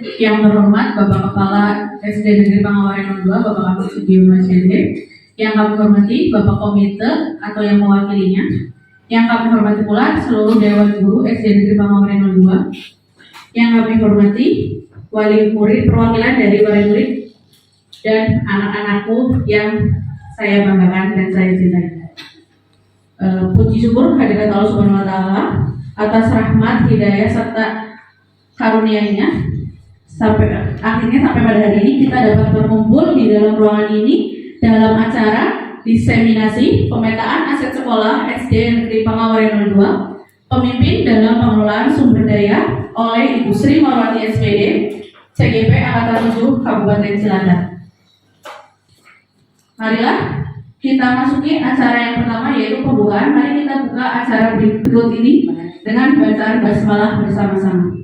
Yang terhormat Bapak Kepala SD Negeri Pangawaran 02, Bapak Ahmad Sugiono SPD. Yang kami hormati Bapak Komite atau yang mewakilinya. Yang kami hormati pula seluruh Dewan Guru SD Negeri Pangawaran 02. Yang kami hormati wali murid, perwakilan dari wali murid dan anak-anakku yang saya banggakan dan saya cintai. Puji syukur hadirat Allah Subhanahu wa Ta'ala atas rahmat, hidayah serta karunia-Nya sampai pada hari ini kita dapat berkumpul di dalam ruangan ini dalam acara diseminasi pemetaan aset sekolah SD Negeri Pangawaran 02, pemimpin dalam pengelolaan sumber daya oleh Ibu Sri Marwati SPD, CGP Angkatan 7 Kabupaten Cilacap. Marilah kita masuki acara yang pertama, yaitu pembukaan. Mari kita buka acara berikut ini dengan bacaan basmalah bersama-sama.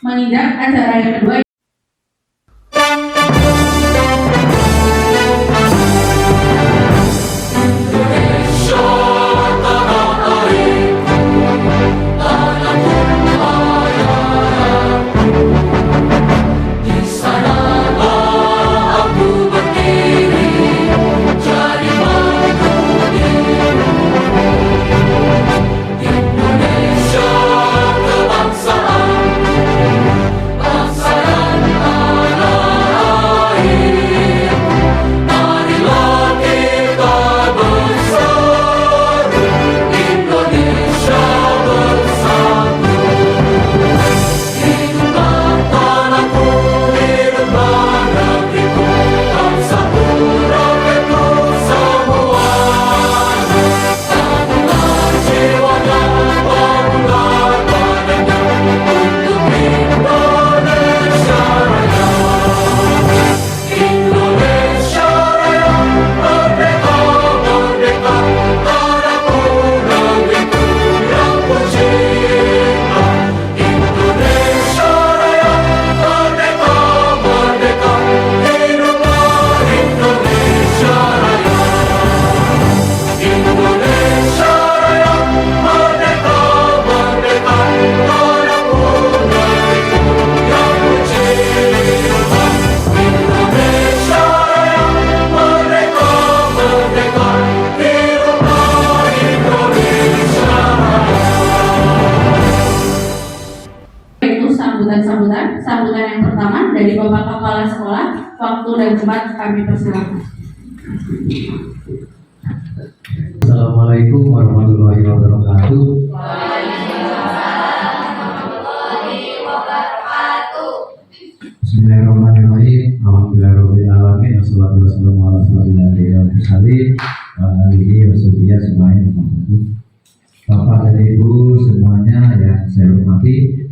Menginjak acara yang kedua. Sambutan yang pertama dari Bapak Kepala Sekolah. Waktu dan tempat kami persilakan. Assalamualaikum warahmatullahi wabarakatuh. Bismillahirrahmanirrahim. Alhamdulillahirobbilalamin. Wassalatu wassalamu ala rasulillah wa alihi washabihi semuanya. Bapak dan Ibu semuanya yang saya hormati,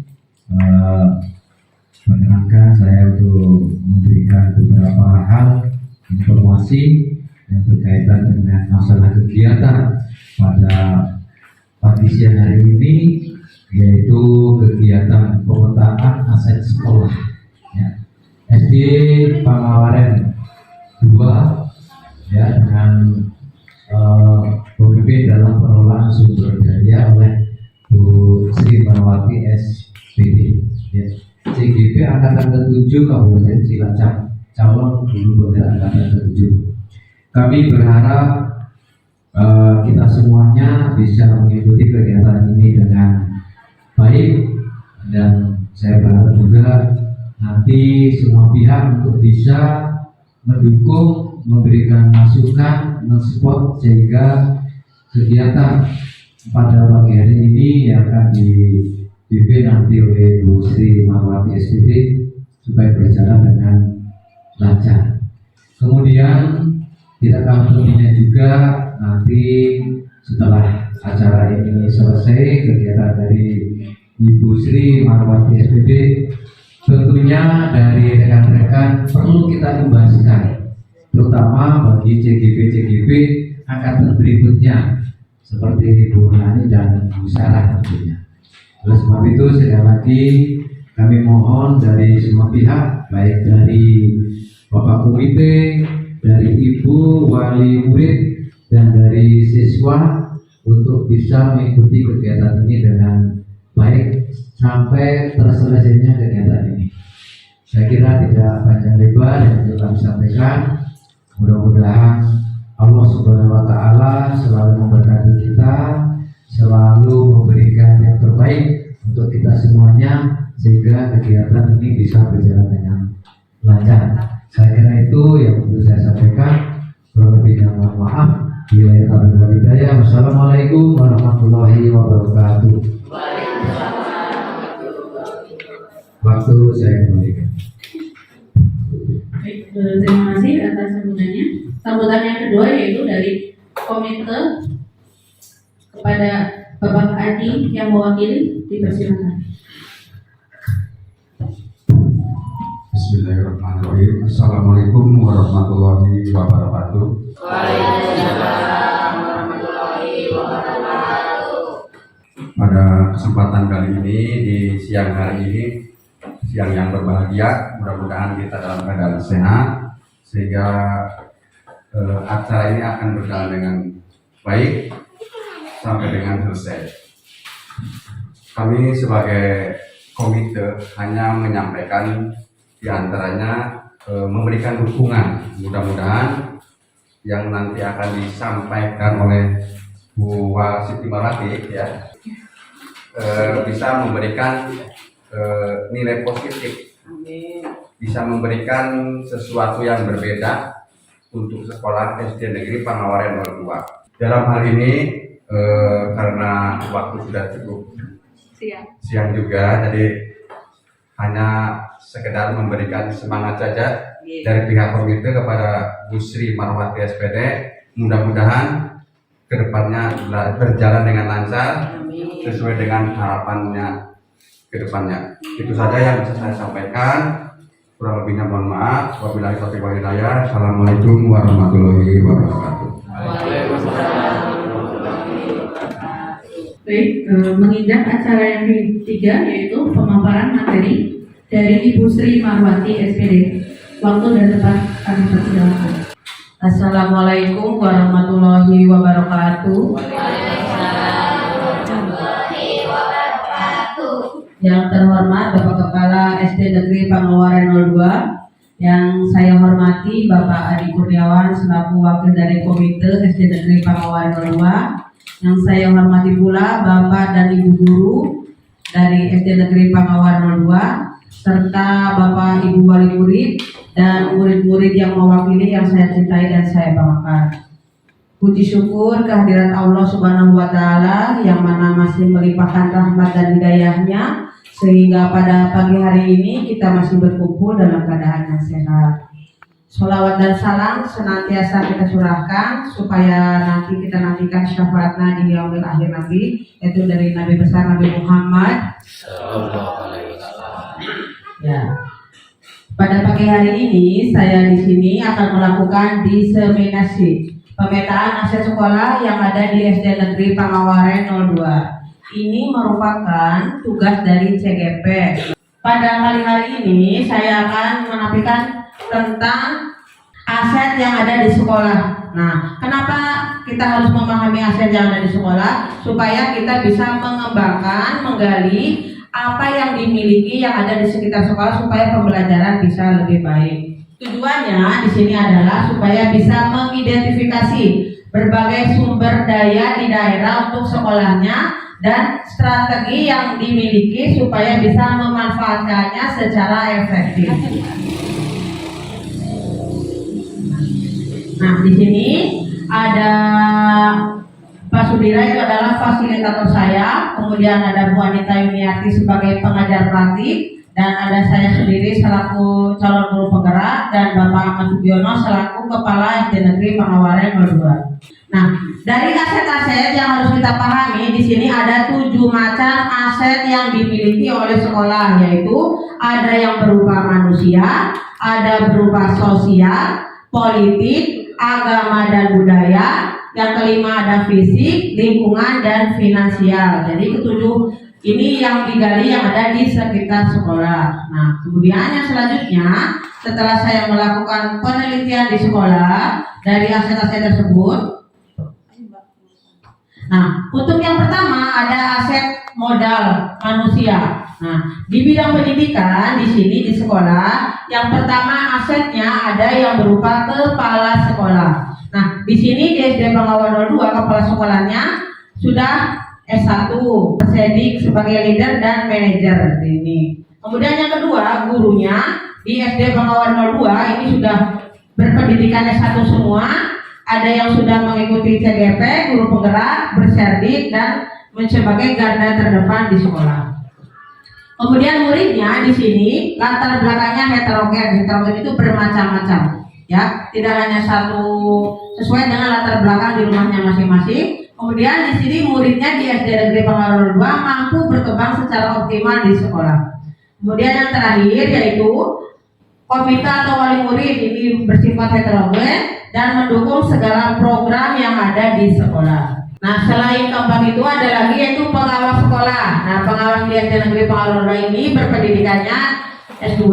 perkenankan saya untuk memberikan beberapa hal informasi yang berkaitan dengan masalah kegiatan pada pagi siang hari ini, yaitu kegiatan pemetaan aset sekolah ya, SD Pangawaran 2 ya, dengan pemimpin dalam pengelolaan sumber daya oleh Bu Sri Marwati SPD ya. CGP Angkatan ke-7 Kabupaten Cilacap, calon guru honorer Angkatan ke-7. Kami berharap kita semuanya bisa mengikuti kegiatan ini dengan baik, dan saya berharap juga nanti semua pihak untuk bisa mendukung, memberikan masukan, mensupport, sehingga kegiatan pada pagi hari ini yang akan dipimpin nanti oleh Bu Sri Marwati SPD supaya berjalan dengan lancar. Kemudian tidak kalah pentingnya juga, nanti setelah acara ini selesai, kegiatan dari Ibu Sri Marwati SPD, tentunya dari rekan-rekan perlu kita imbaskan, terutama bagi CGP angkatan berikutnya seperti Bu Nani dan Bu Sarah tentunya. Oleh sebab itu, sekali lagi kami mohon dari semua pihak, baik dari Bapak Komite, dari Ibu Wali Murid, dan dari siswa untuk bisa mengikuti kegiatan ini dengan baik sampai terselesainya kegiatan ini. Saya kira tidak panjang lebar yang perlu kami sampaikan. Mudah-mudahan Allah Subhanahu wa Ta'ala selalu memberkati kita, selalu memberikan yang terbaik untuk kita semuanya, sehingga kegiatan ini bisa berjalan dengan lancar. Saya kira itu yang perlu saya sampaikan. Kurang lebihnya mohon maaf. Wassalamualaikum warahmatullahi wabarakatuh. Waktu saya kembalikan. Baik, terima kasih atas sambutannya. Sambutan yang kedua yaitu dari komite kepada Bapak Adi yang mewakili, dipersilakan. Bismillahirrahmanirrahim. Assalamualaikum warahmatullahi wabarakatuh. Waalaikumsalam warahmatullahi wabarakatuh. Pada kesempatan kali ini di siang hari ini, siang yang berbahagia, mudah-mudahan kita dalam keadaan sehat sehingga acara ini akan berjalan dengan baik sampai dengan selesai. Kami sebagai komite hanya menyampaikan di antaranya memberikan dukungan, mudah-mudahan yang nanti akan disampaikan oleh Bu Siti Marwati ya bisa memberikan nilai positif, bisa memberikan sesuatu yang berbeda untuk sekolah SD Negeri Pangawaran 02. Dalam hal ini karena waktu sudah cukup siang juga, jadi hanya sekedar memberikan semangat saja dari pihak komite kepada Bu Sri Marwati SPD. Mudah-mudahan kedepannya berjalan dengan lancar sesuai dengan harapannya kedepannya. Itu saja yang bisa saya sampaikan. Kurang lebihnya mohon maaf. Wabillahi taufiq wal hidayah. Assalamualaikum warahmatullahi wabarakatuh. Baik, menginjak acara yang ketiga yaitu pemaparan materi dari Ibu Sri Marwati SPD. Waktu dan tempat kami persilakan. Assalamualaikum warahmatullahi wabarakatuh. Yang terhormat Bapak Kepala SD Negeri Pangawaran 02, yang saya hormati Bapak Adi Kurniawan selaku wakil dari Komite SD Negeri Pangawaran 02, yang saya hormati pula Bapak dan Ibu guru dari SD Negeri Pangawaran 02, serta Bapak Ibu wali murid dan murid-murid yang mewakili yang saya cintai dan saya banggakan. Puji syukur kehadirat Allah Subhanahu wa Ta'ala yang mana masih melimpahkan rahmat dan hidayahnya sehingga pada pagi hari ini kita masih berkumpul dalam keadaan yang sehat. Sholawat dan salam senantiasa kita curahkan supaya nanti kita nantikan syafaatnya di yaumil akhir nanti, yaitu dari Nabi besar Nabi Muhammad ya. Pada pagi hari ini saya di sini akan melakukan diseminasi pemetaan aset sekolah yang ada di SD Negeri Pangawaran 02. Ini merupakan tugas dari CGP. Pada kali hari ini saya akan menampilkan tentang aset yang ada di sekolah. Nah, kenapa kita harus memahami aset yang ada di sekolah? Supaya kita bisa mengembangkan, menggali apa yang dimiliki yang ada di sekitar sekolah supaya pembelajaran bisa lebih baik. Tujuannya di sini adalah supaya bisa mengidentifikasi berbagai sumber daya di daerah untuk sekolahnya dan strategi yang dimiliki supaya bisa memanfaatkannya secara efektif. Nah, di sini ada Pak Sudira itu adalah fasilitator saya, kemudian ada Bu Anita Yuniarti sebagai pengajar praktik, dan ada saya sendiri selaku calon guru penggerak, dan Bapak Ahmad Sugiono selaku Kepala SD Negeri Pangawaran 02. Nah, dari aset-aset yang harus kita pahami di sini ada 7 macam aset yang dimiliki oleh sekolah, yaitu ada yang berupa manusia, ada berupa sosial, politik, agama dan budaya. Yang kelima ada fisik, lingkungan dan finansial. Jadi ketujuh ini yang digali yang ada di sekitar sekolah. Nah, kemudian yang selanjutnya setelah saya melakukan penelitian di sekolah dari aset-aset tersebut, Nah, untuk yang pertama ada aset modal manusia. Nah, di bidang pendidikan di sini di sekolah, yang pertama asetnya ada yang berupa kepala sekolah. Nah, di sini di SD Pangawar 02 kepala sekolahnya sudah S1, Sedik sebagai leader dan manajer ini. Kemudian yang kedua, gurunya di SD Pangawar 02 ini sudah berpendidikan S1 semua. Ada yang sudah mengikuti CGP, guru penggerak, berserdik dan sebagai garda terdepan di sekolah. Kemudian muridnya di sini latar belakangnya heterogen. Heterogen itu bermacam-macam, ya, tidak hanya satu, sesuai dengan latar belakang di rumahnya masing-masing. Kemudian di sini muridnya di SD Negeri Pangawar 02 mampu berkembang secara optimal di sekolah. Kemudian yang terakhir yaitu komite atau wali murid ini bersifat heterogen dan mendukung segala program yang ada di sekolah. Nah, selain keempat itu ada lagi yaitu pengawas sekolah. Nah, pengawas di SD Negeri Pangawar 02 ini berpendidikannya S2,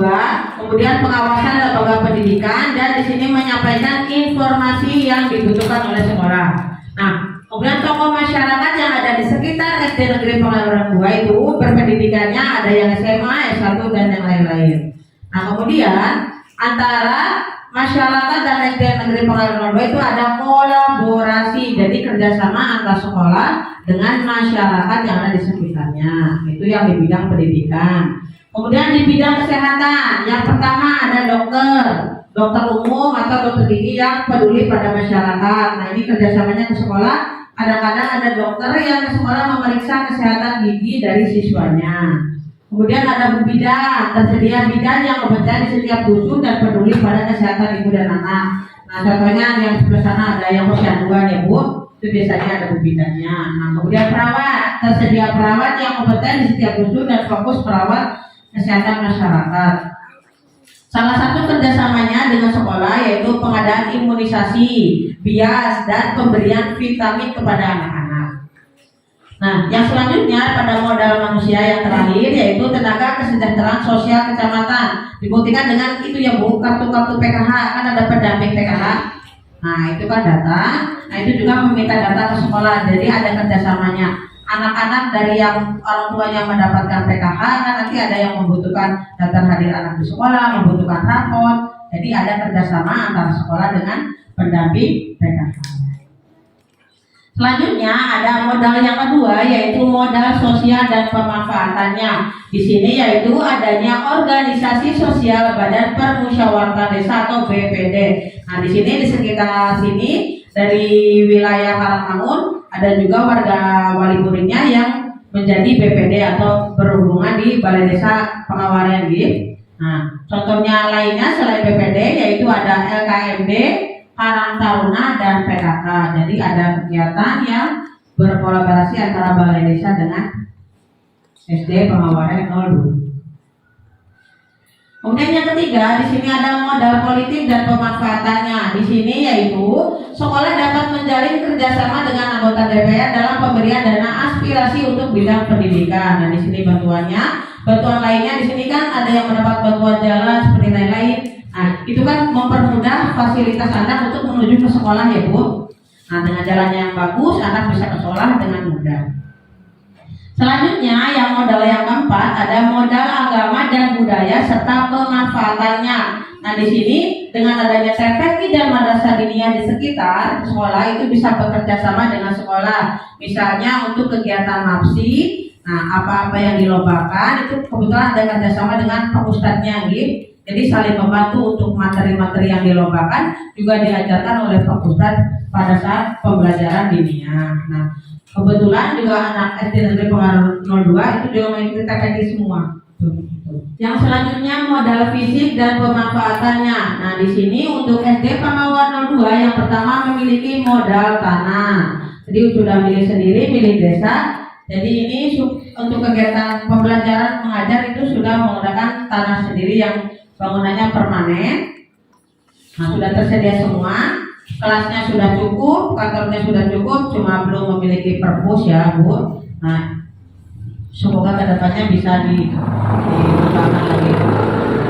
kemudian pengawasan lembaga pendidikan dan di sini menyampaikan informasi yang dibutuhkan oleh sekolah. Nah, kemudian tokoh masyarakat yang ada di sekitar SD Negeri Pangawar 02 itu berpendidikannya ada yang SMA, S1 dan yang lain-lain. Nah, kemudian antara masyarakat dan SD Negeri Pangawar 02 itu ada kolaborasi, jadi kerjasama antar sekolah dengan masyarakat yang ada di sekitarnya. Itu yang di bidang pendidikan. Kemudian di bidang kesehatan, yang pertama ada dokter umum atau dokter gigi yang peduli pada masyarakat. Nah, ini kerjasamanya ke sekolah. Kadang-kadang ada dokter yang ke sekolah memeriksa kesehatan gigi dari siswanya. Kemudian ada Bu Bidan, tersedia bidan yang bekerja di setiap dusun dan peduli pada kesehatan ibu dan anak. Nah, contohnya yang sebelah sana ada yang posyandu ya Bu, itu biasanya ada Bu Bidannya. Nah, kemudian perawat, tersedia perawat yang kompeten di setiap dusun dan fokus perawat kesehatan masyarakat. Salah satu kerjasamanya dengan sekolah yaitu pengadaan imunisasi, bias, dan pemberian vitamin kepada anak-anak. Nah, yang selanjutnya pada modal manusia yang terakhir yaitu tenaga kesejahteraan sosial kecamatan. Dibuktikan dengan itu ya Bu, kartu-kartu PKH, kan ada pendamping PKH. Nah, itu kan data. Nah, itu juga meminta data ke sekolah. Jadi ada kerjasamanya. Anak-anak dari yang orang tuanya mendapatkan PKH kan nanti ada yang membutuhkan daftar hadir anak di sekolah, membutuhkan rapor. Jadi ada kerjasama antara sekolah dengan pendamping PKH. Selanjutnya ada modal yang kedua yaitu modal sosial dan pemanfaatannya. Di sini yaitu adanya organisasi sosial Badan Permusyawaratan Desa atau BPD. Nah, di sini di sekitar sini dari wilayah Karangmangun ada juga warga wali muridnya yang menjadi BPD atau berhubungan di Balai Desa Pengawaran gitu. Nah, contohnya lainnya selain BPD yaitu ada LKMD, Karang Taruna dan PKK. Jadi ada kegiatan yang berkolaborasi antara Balai Desa dengan SD Pengawaran 02. Kemudian yang ketiga, di sini ada modal politik dan pemanfaatannya. Di sini yaitu sekolah dapat menjalin kerjasama dengan anggota DPR dalam pemberian dana aspirasi untuk bidang pendidikan. Nah, di sini bantuannya, bantuan lainnya di sini kan ada yang mendapat bantuan jalan seperti lain-lain. Nah, itu kan mempermudah fasilitas anak untuk menuju ke sekolah ya Bu. Nah, dengan jalannya yang bagus, anak bisa ke sekolah dengan mudah. Selanjutnya, yang modal yang keempat ada modal agama dan budaya serta pemanfaatannya. Nah, di sini dengan adanya TPQ dan madrasah diniyah di sekitar sekolah itu bisa bekerja sama dengan sekolah. Misalnya untuk kegiatan mapsi, nah apa-apa yang dilombakan itu kebetulan ada kerjasama dengan pak ustadznya gitu. Jadi saling membantu untuk materi-materi yang dilombakan juga diajarkan oleh Pak Ustadz pada saat pembelajaran diniyah. Nah, kebetulan juga anak SD Negeri Pangawar 02 itu juga mengikuti TPQ semua. Yang selanjutnya modal fisik dan pemanfaatannya. Nah, di sini untuk SD Pangawar 02 yang pertama memiliki modal tanah. Jadi sudah milih sendiri, milih desa. Jadi ini untuk kegiatan pembelajaran mengajar itu sudah menggunakan tanah sendiri yang bangunannya permanen. Nah, sudah tersedia semua, kelasnya sudah cukup, kantornya sudah cukup, cuma belum memiliki perpus ya Bu. Nah, semoga kedepannya bisa dikembangkan lagi.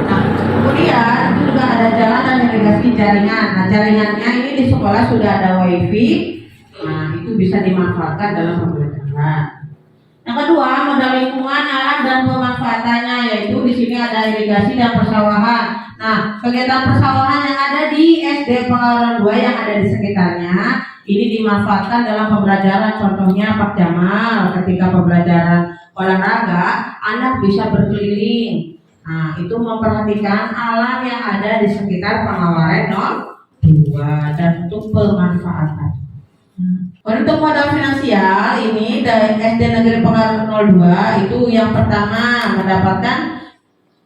Nah, kemudian itu juga ada jalan dan irigasi jaringan. Nah, jaringannya ini di sekolah sudah ada wifi. Nah, itu itu bisa dimanfaatkan dalam pembelajaran. Yang kedua, modal lingkungan, alat dan pemanfaatannya, yaitu di sini ada irigasi dan persawahan. Nah, kegiatan persawahan yang ada di SD Pengawaran 2 yang ada di sekitarnya ini dimanfaatkan dalam pembelajaran. Contohnya Pak Jamal ketika pembelajaran olahraga, anak bisa berkeliling. Nah, itu memperhatikan alam yang ada di sekitar Pengawaran 2 dan untuk pemanfaatan. Untuk modal finansial ini dari SD Negeri Pengawaran 02 itu yang pertama mendapatkan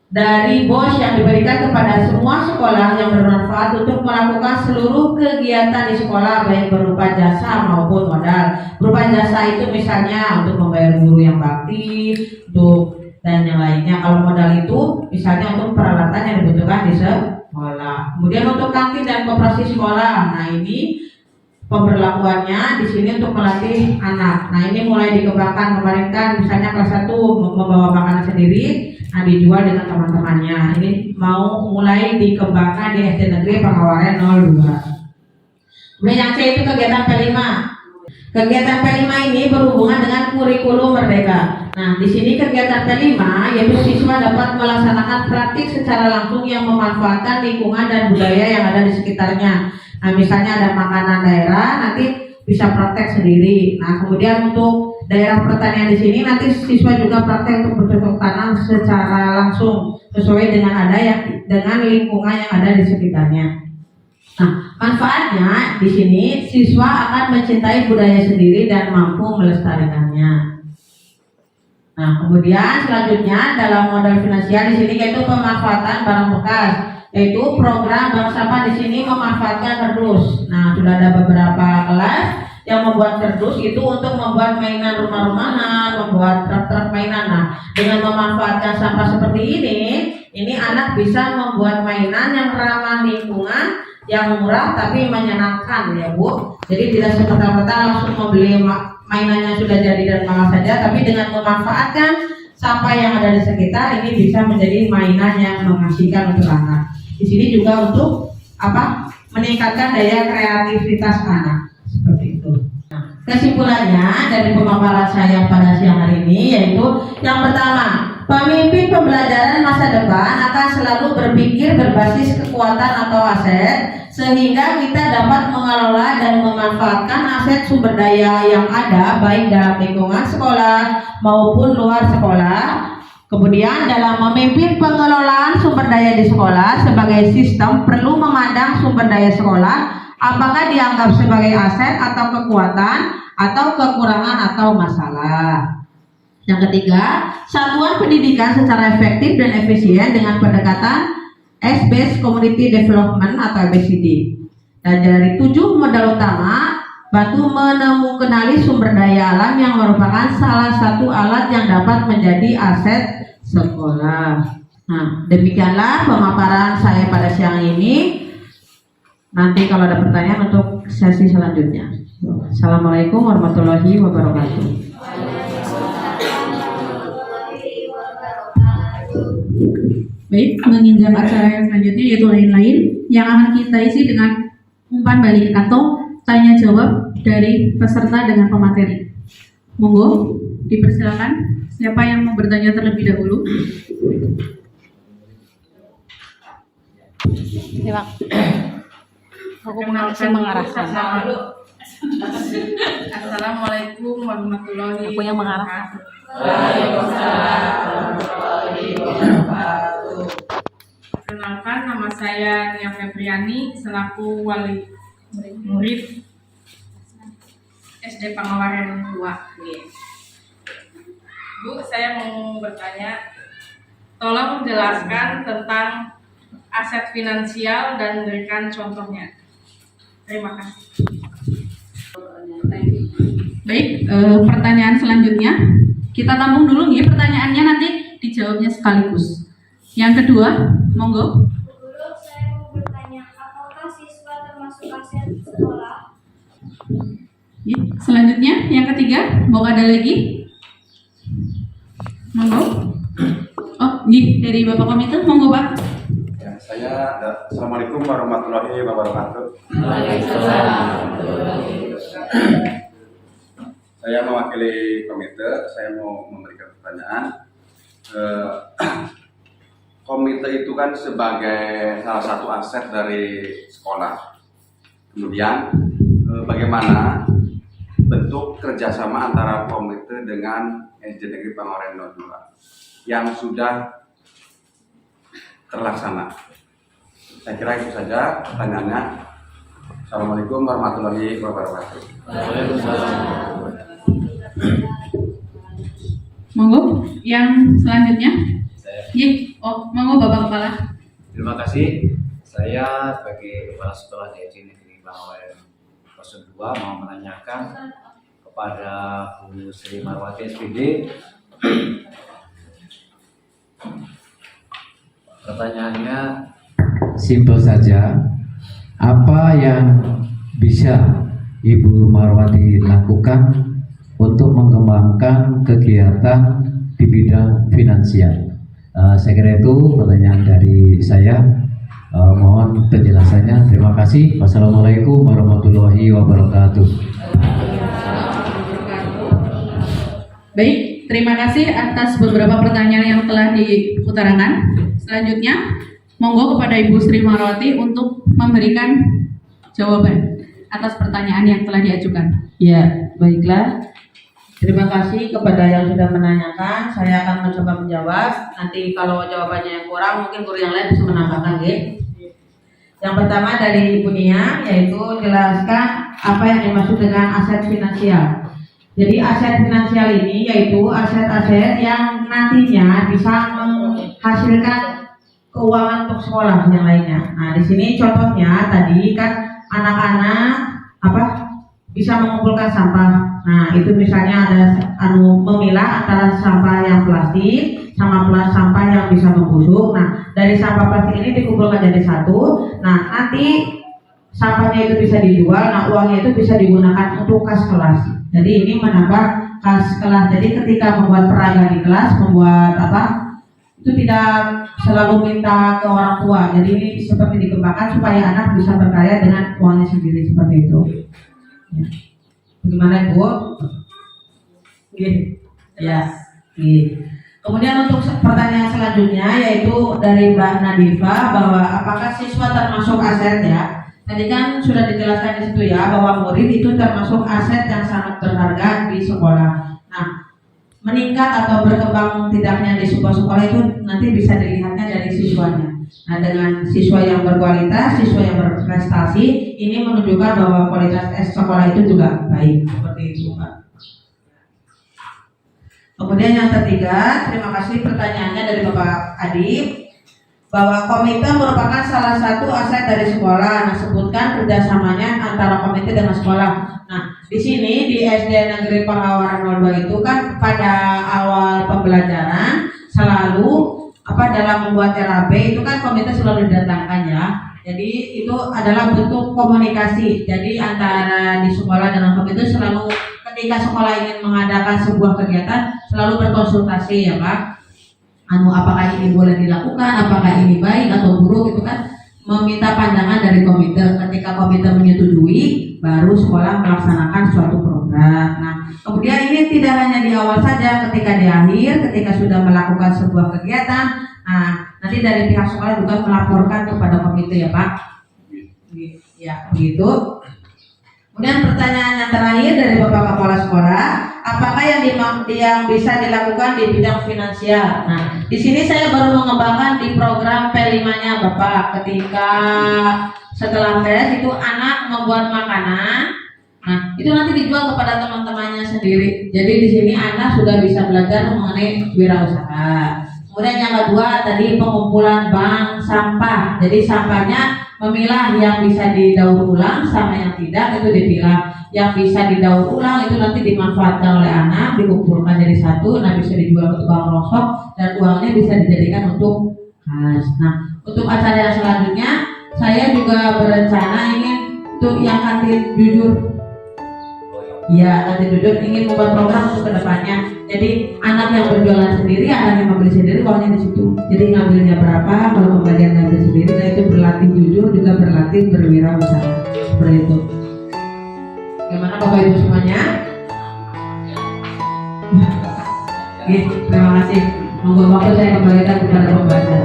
dari BOS yang diberikan kepada semua sekolah yang bermanfaat untuk melakukan seluruh kegiatan di sekolah baik berupa jasa maupun modal. Berupa jasa itu misalnya untuk membayar guru yang bakti, untuk dan yang lainnya. Kalau modal itu misalnya untuk peralatan yang dibutuhkan di sekolah. Kemudian untuk kantin dan koperasi sekolah. Nah, ini pemberlakuannya di sini untuk melatih anak. Nah, ini mulai dikembangkan. Kemarin kan misalnya kelas 1 membawa makanan sendiri, nah dijual dengan teman-temannya. Ini mau mulai dikembangkan di SD Negeri Pengawaran 02. Kemudian yang C itu kegiatan P5. Kegiatan P5 ini berhubungan dengan kurikulum merdeka. Nah, di sini kegiatan P5 yaitu siswa dapat melaksanakan praktik secara langsung yang memanfaatkan lingkungan dan budaya yang ada di sekitarnya. Nah, misalnya ada makanan daerah, nanti bisa praktek sendiri. Nah, kemudian untuk daerah pertanian di sini nanti siswa juga praktek untuk bercocok tanam secara langsung sesuai dengan dengan lingkungan yang ada di sekitarnya. Nah, manfaatnya di sini siswa akan mencintai budaya sendiri dan mampu melestarikannya. Nah, kemudian selanjutnya dalam modal finansial di sini yaitu pemanfaatan barang bekas, yaitu program bank sampah di sini memanfaatkan kardus. Nah, sudah ada beberapa kelas yang membuat kardus itu untuk membuat mainan rumah-rumahan, membuat truk-truk mainan. Nah, dengan memanfaatkan sampah seperti ini anak bisa membuat mainan yang ramah lingkungan, yang murah tapi menyenangkan ya Bu. Jadi tidak serta-merta langsung membeli mainannya sudah jadi dan mahal saja, tapi dengan memanfaatkan sampah yang ada di sekitar ini bisa menjadi mainan yang mengasihkan untuk anak. Di sini juga untuk meningkatkan daya kreativitas anak seperti itu. Nah, kesimpulannya dari pemaparan saya pada siang hari ini yaitu yang pertama, pemimpin pembelajaran masa depan akan selalu berpikir berbasis kekuatan atau aset sehingga kita dapat mengelola dan memanfaatkan aset sumber daya yang ada baik dalam lingkungan sekolah maupun luar sekolah. Kemudian dalam memimpin pengelolaan sumber daya di sekolah sebagai sistem perlu memandang sumber daya sekolah apakah dianggap sebagai aset atau kekuatan atau kekurangan atau masalah. Yang ketiga, satuan pendidikan secara efektif dan efisien dengan pendekatan S-Based Community Development atau ABCD. Dan dari 7 modal utama, bantu menemukan sumber daya alam yang merupakan salah satu alat yang dapat menjadi aset sekolah. Nah, demikianlah pemaparan saya pada siang ini. Nanti kalau ada pertanyaan untuk sesi selanjutnya. Assalamualaikum warahmatullahi wabarakatuh. Baik, menginjak acara yang selanjutnya yaitu lain-lain yang akan kita isi dengan umpan balik atau tanya jawab dari peserta dengan pemateri. Monggo, dipersilakan. Siapa yang mau bertanya terlebih dahulu? Simak. Aku mengarahkan. Assalamualaikum warahmatullahi wabarakatuh. Aku yang mengarahkan. Waalaikumsalam warahmatullahi wabarakatuh. Perkenalkan, nama saya Nia Febriani selaku wali murid SD Pengawaran 2. Bu, saya mau bertanya, tolong jelaskan tentang aset finansial dan berikan contohnya. Terima kasih. Baik, pertanyaan selanjutnya kita tampung dulu nih pertanyaannya, nanti dijawabnya sekaligus. Yang kedua, monggo. Guru, saya mau bertanya, apakah siswa termasuk aset sekolah? Ya, selanjutnya, yang ketiga, mau ada lagi? Monggo. Oh, dari Bapak Komite, monggo Pak. Ya, Assalamualaikum warahmatullahi wabarakatuh. Saya mewakili komite, saya mau memberikan pertanyaan. Komite itu kan sebagai salah satu aset dari sekolah. Kemudian bagaimana bentuk kerjasama antara komite dengan SD Negeri Pangawaren 02 yang sudah terlaksana? Saya kira itu saja pertanyaannya. Assalamualaikum warahmatullahi wabarakatuh. Monggo, yang selanjutnya. Monggo Bapak Kepala. Terima kasih. Saya sebagai Kepala Sekolah di SD Negeri Pangawaren 02 mau menanyakan kepada Bu Sri Marwati SPD. Pertanyaannya Simpel saja, apa yang bisa Ibu Marwati lakukan untuk mengembangkan kegiatan di bidang finansial? Saya kira itu pertanyaan dari saya. Mohon penjelasannya. Terima kasih. Wassalamualaikum warahmatullahi wabarakatuh. Baik, terima kasih atas beberapa pertanyaan yang telah diutarakan. Selanjutnya, monggo kepada Ibu Sri Marwati untuk memberikan jawaban atas pertanyaan yang telah diajukan. Ya, baiklah. Terima kasih kepada yang sudah menanyakan. Saya akan mencoba menjawab. Nanti kalau jawabannya yang kurang, mungkin guru yang lain bisa menambahkan, ya. Yang pertama dari Ibu Nia, yaitu jelaskan apa yang dimaksud dengan aset finansial. Jadi aset finansial ini yaitu aset-aset yang nantinya bisa menghasilkan keuangan untuk sekolah yang lainnya. Nah, di sini contohnya tadi kan anak-anak bisa mengumpulkan sampah. Nah, itu misalnya ada memilah antara sampah yang plastik sama sampah yang bisa membusuk. Nah, dari sampah plastik ini dikumpulkan jadi satu. Nah, nanti sampahnya itu bisa dijual. Nah, uangnya itu bisa digunakan untuk kas kelas. Jadi ini menambah kas kelas. Jadi ketika membuat peraga di kelas, membuat itu tidak selalu minta ke orang tua. Jadi ini seperti dikembangkan supaya anak bisa berkarya dengan uangnya sendiri, seperti itu. Ya. Bagaimana Ibu? Ya. Kemudian untuk pertanyaan selanjutnya yaitu dari Mbak Nadifa bahwa apakah siswa termasuk aset, ya? Tadi kan sudah dijelaskan di situ ya bahwa murid itu termasuk aset yang sangat berharga di sekolah. Nah, meningkat atau berkembang tidaknya di sebuah sekolah itu nanti bisa dilihatnya dari siswanya. Nah, dengan siswa yang berkualitas, siswa yang berprestasi, ini menunjukkan bahwa kualitas sekolah itu juga baik. Seperti itu, Pak. Kemudian yang ketiga, terima kasih pertanyaannya dari Bapak Adi, bahwa komite merupakan salah satu aset dari sekolah. Nah, sebutkan kerjasamanya antara komite dengan sekolah. Nah, di sini di SD Negeri Pangawaren 02 itu kan pada awal pembelajaran selalu dalam membuat RAB itu kan komite selalu didatangkan, ya. Jadi itu adalah bentuk komunikasi. Jadi antara di sekolah dengan komite selalu ketika sekolah ingin mengadakan sebuah kegiatan selalu berkonsultasi, ya Pak. Apakah ini boleh dilakukan, apakah ini baik atau buruk, itu kan meminta pandangan dari komite. Ketika komite menyetujui, baru sekolah melaksanakan suatu program. Nah, kemudian ini tidak hanya di awal saja, ketika di akhir, ketika sudah melakukan sebuah kegiatan, nah nanti dari pihak sekolah juga melaporkan kepada komite, ya Pak. Ya, begitu. Kemudian pertanyaan yang terakhir dari Bapak Kepala Sekolah, apakah yang bisa dilakukan di bidang finansial? Nah, di sini saya baru mengembangkan di program P5-nya Bapak. Ketika setelah tes itu anak membuat makanan, nah itu nanti dijual kepada teman-temannya sendiri. Jadi di sini anak sudah bisa belajar mengenai wirausaha. Kemudian yang kedua tadi pengumpulan bank sampah. Jadi sampahnya memilah yang bisa didaur ulang sama yang tidak itu dipilah. Yang bisa didaur ulang itu nanti dimanfaatkan oleh anak, dikumpulkan jadi satu, nah bisa dijual ke tukang rosok dan uangnya bisa dijadikan untuk kas. Nah, untuk acara yang selanjutnya saya juga berencana ingin untuk yang kantin jujur. Ya, kantin jujur ingin membuat program untuk kedepannya. Jadi anak yang berjualan sendiri, anak yang membeli sendiri, uangnya di situ. Jadi ngambilnya berapa, kalau pembagian ngambil sendiri, nah itu berlatih jujur juga berlatih berwirausaha. Seperti itu. Bagaimana Bapak Ibu semuanya? Oke, terima kasih. Monggo waktu saya kembalikan kepada pembaca.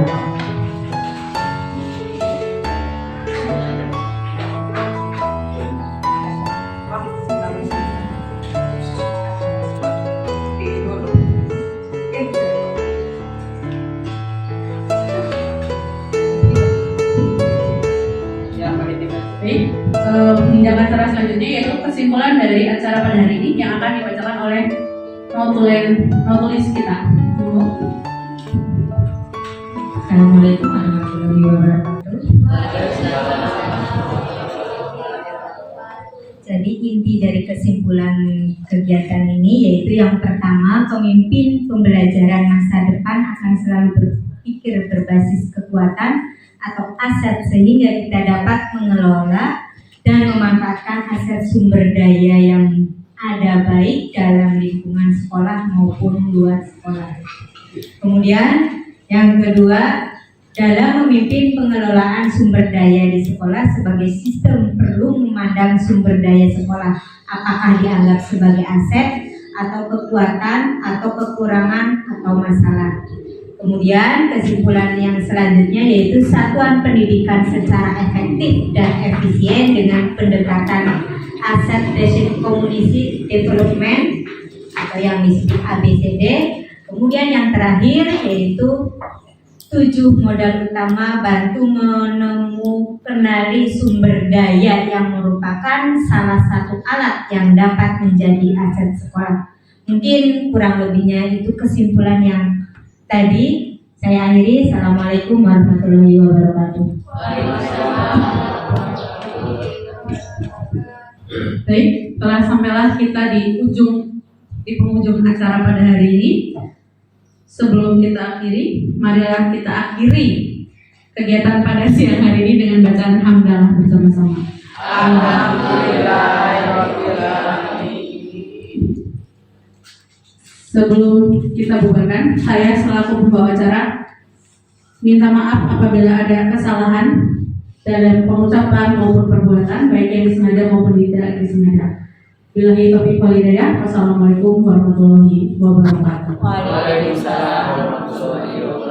Baik, penindakan acara selanjutnya yaitu kesimpulan dari acara pada hari ini yang akan dibacakan oleh notulis kita. Assalamualaikum warahmatullahi wabarakatuh. Jadi inti dari kesimpulan kegiatan ini yaitu yang pertama, pemimpin pembelajaran masa depan akan selalu berpikir berbasis kekuatan atau aset sehingga kita dapat mengelola dan memanfaatkan aset sumber daya yang ada baik dalam lingkungan sekolah maupun luar sekolah. Kemudian yang kedua, dalam memimpin pengelolaan sumber daya di sekolah sebagai sistem perlu memandang sumber daya sekolah apakah dianggap sebagai aset atau kekuatan atau kekurangan atau masalah. Kemudian kesimpulan yang selanjutnya yaitu satuan pendidikan secara efektif dan efisien dengan pendekatan Asset Based Community Development atau yang disebut ABCD. Kemudian yang terakhir yaitu 7 modal utama bantu kenali sumber daya yang merupakan salah satu alat yang dapat menjadi aset sekolah. Mungkin kurang lebihnya itu kesimpulan yang tadi saya akhiri. Assalamualaikum warahmatullahi wabarakatuh. Baik, telah sampailah kita di penghujung acara pada hari ini. Sebelum kita akhiri, marilah kita akhiri kegiatan pada siang hari ini dengan bacaan hamdalah bersama-sama. Sebelum kita bubarkan, saya selaku pembawa acara minta maaf apabila ada kesalahan dalam pengucapan maupun perbuatan, baik yang disengaja maupun tidak disengaja. Billahi taufiq wal hidayah. Wassalamualaikum warahmatullahi wabarakatuh. Waalaikumsalam warahmatullahi wabarakatuh.